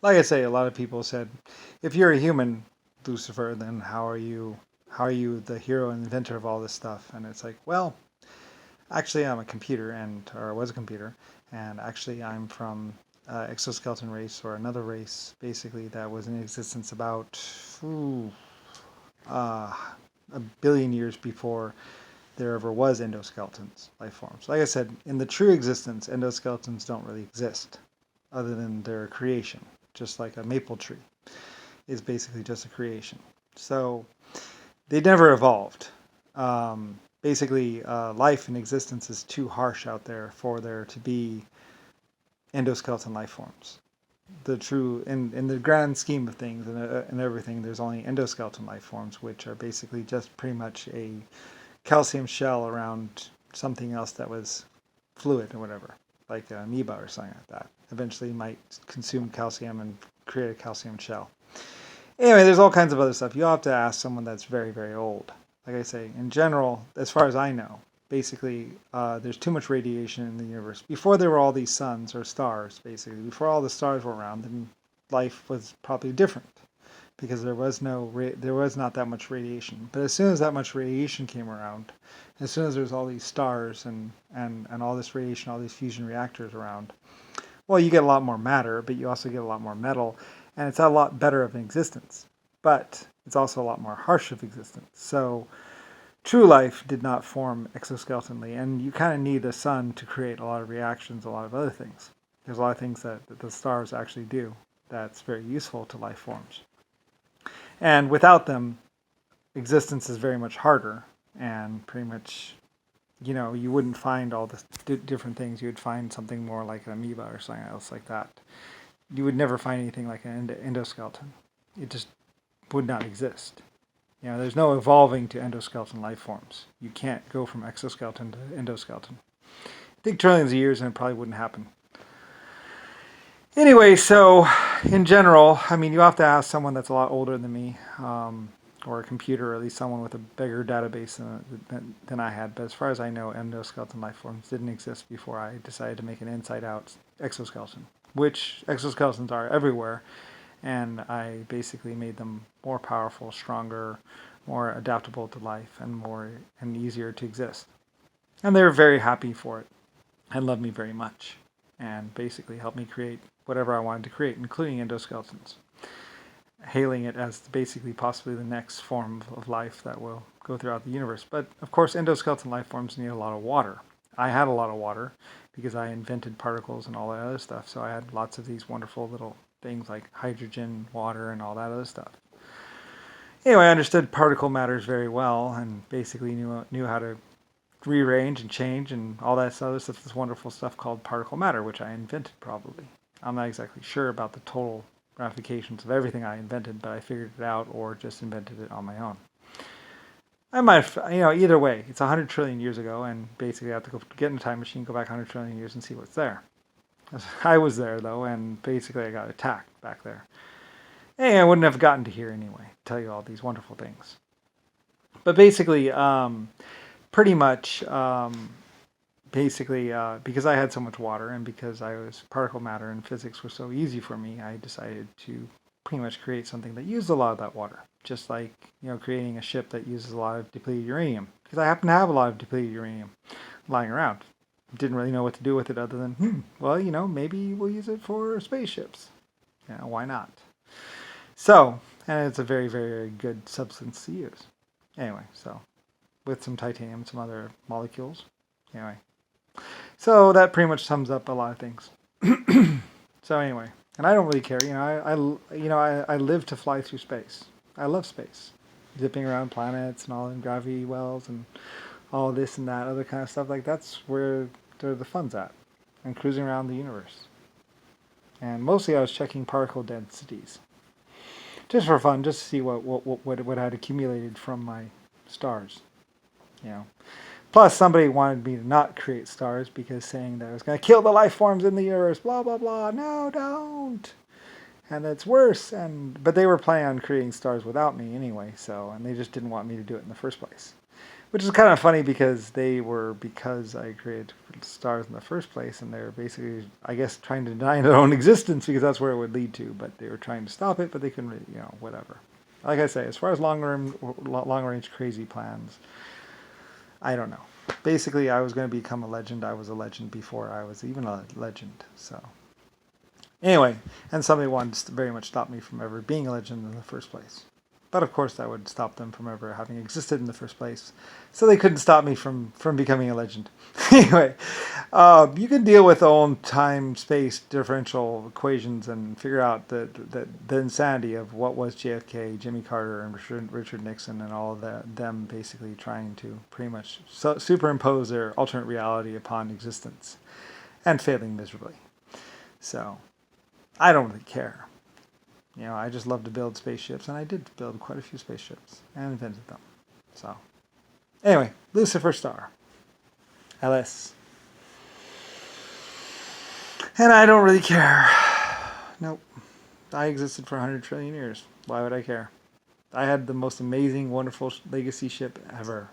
like I say, a lot of people said, if you're a human, Lucifer, then how are you the hero and inventor of all this stuff? And it's like, well, actually, I'm a computer, or I was a computer, and actually, I'm from exoskeleton race or another race, basically that was in existence about ooh, uh, a billion years before there ever was endoskeletons, life forms. Like I said, in the true existence, endoskeletons don't really exist, other than their creation, just like a maple tree is basically just a creation. So they never evolved. Basically, life and existence is too harsh out there for there to be endoskeleton life forms. The true, in the grand scheme of things and everything, there's only endoskeleton life forms, which are basically just pretty much a calcium shell around something else that was fluid or whatever, like an amoeba or something like that. Eventually might consume calcium and create a calcium shell. Anyway, there's all kinds of other stuff. You'll have to ask someone that's very, very old. Like I say, in general, as far as I know, basically, there's too much radiation in the universe. Before there were all these suns or stars, basically, before all the stars were around, then life was probably different because there was not that much radiation. But as soon as that much radiation came around, as soon as there's all these stars and all this radiation, all these fusion reactors around, well, you get a lot more matter, but you also get a lot more metal, and it's a lot better of an existence. But it's also a lot more harsh of existence. So true life did not form exoskeletonally, and you kind of need the sun to create a lot of reactions, a lot of other things. There's a lot of things that the stars actually do that's very useful to life forms. And without them, existence is very much harder, and pretty much, you wouldn't find all the different things. You would find something more like an amoeba or something else like that. You would never find anything like an endoskeleton. It just would not exist. There's no evolving to endoskeleton life forms. You can't go from exoskeleton to endoskeleton. I think trillions of years and it probably wouldn't happen. Anyway, so in general, I mean, you have to ask someone that's a lot older than me, or a computer, or at least someone with a bigger database than I had. But as far as I know, endoskeleton life forms didn't exist before I decided to make an inside-out exoskeleton, which exoskeletons are everywhere, and I basically made them more powerful, stronger, more adaptable to life, and easier to exist. And they were very happy for it and loved me very much, and basically helped me create whatever I wanted to create, including endoskeletons, hailing it as basically possibly the next form of life that will go throughout the universe. But of course, endoskeleton life forms need a lot of water. I had a lot of water because I invented particles and all that other stuff. So I had lots of these wonderful little things like hydrogen, water, and all that other stuff. Anyway, I understood particle matters very well and basically knew how to rearrange and change and all that other stuff. This wonderful stuff called particle matter, which I invented probably. I'm not exactly sure about the total ramifications of everything I invented, but I figured it out or just invented it on my own. I might, either way, it's 100 trillion years ago, and basically I have to go get in a time machine, go back 100 trillion years and see what's there. I was there, though, and basically I got attacked back there. Hey, I wouldn't have gotten to here anyway, tell you all these wonderful things. But basically, pretty much, because I had so much water and because I was particle matter and physics were so easy for me, I decided to pretty much create something that used a lot of that water. Just like, creating a ship that uses a lot of depleted uranium. Because I happen to have a lot of depleted uranium lying around. Didn't really know what to do with it other than, well, maybe we'll use it for spaceships. Why not? So, and it's a very, very, very good substance to use. Anyway, so with some titanium, some other molecules. Anyway, so that pretty much sums up a lot of things. So anyway, and I don't really care. I live to fly through space. I love space, zipping around planets and all in gravity wells and all this and that other kind of stuff. Like that's where the fun's at, and cruising around the universe. And mostly I was checking particle densities, just for fun, just to see what had accumulated from my stars. Plus, somebody wanted me to not create stars because saying that I was going to kill the life forms in the universe, blah, blah, blah. No, don't. And it's worse. But they were planning on creating stars without me anyway, and they just didn't want me to do it in the first place. Which is kind of funny because I created stars in the first place, and they're basically, I guess, trying to deny their own existence because that's where it would lead to. But they were trying to stop it, but they couldn't really, whatever. Like I say, as far as long range crazy plans, I don't know. Basically, I was going to become a legend. I was a legend before I was even a legend. So anyway, and somebody wanted to very much stop me from ever being a legend in the first place. But of course, that would stop them from ever having existed in the first place. So they couldn't stop me from becoming a legend. Anyway, you can deal with own time-space differential equations and figure out the insanity of what was JFK, Jimmy Carter, and Richard Nixon, and all of them basically trying to pretty much superimpose their alternate reality upon existence and failing miserably. So I don't really care. I just love to build spaceships, and I did build quite a few spaceships and invented them. So, anyway, Lucifer Star, LS. And I don't really care. Nope. I existed for 100 trillion years. Why would I care? I had the most amazing, wonderful legacy ship ever.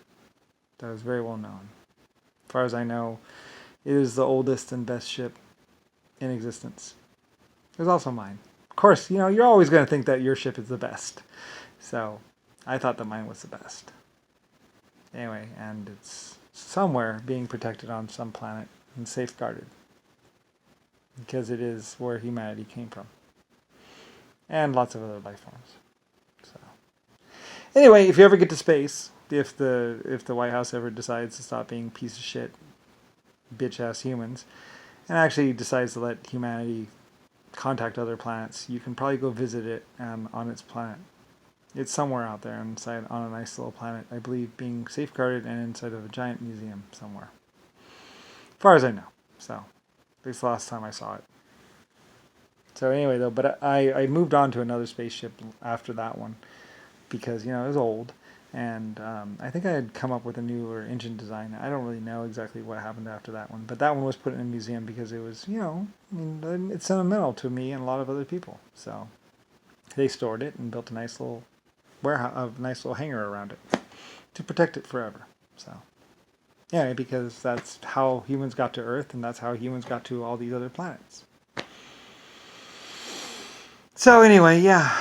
That was very well known. As far as I know, it is the oldest and best ship in existence. It was also mine. Of course, you're always going to think that your ship is the best. So, I thought that mine was the best. Anyway, and it's somewhere being protected on some planet and safeguarded. Because it is where humanity came from. And lots of other life forms. So, anyway, if you ever get to space, if the White House ever decides to stop being piece of shit, bitch-ass humans, and actually decides to let humanity contact other planets, you can probably go visit it on its planet. It's somewhere out there inside on a nice little planet, I believe, being safeguarded and inside of a giant museum somewhere. As far as I know. So, at least the last time I saw it. So anyway, though, but I moved on to another spaceship after that one because, it was old. And I think I had come up with a newer engine design. I don't really know exactly what happened after that one. But that one was put in a museum because it was, it's sentimental to me and a lot of other people. So they stored it and built a nice little warehouse, a nice little hangar around it to protect it forever. So, yeah, because that's how humans got to Earth and that's how humans got to all these other planets. So anyway, yeah.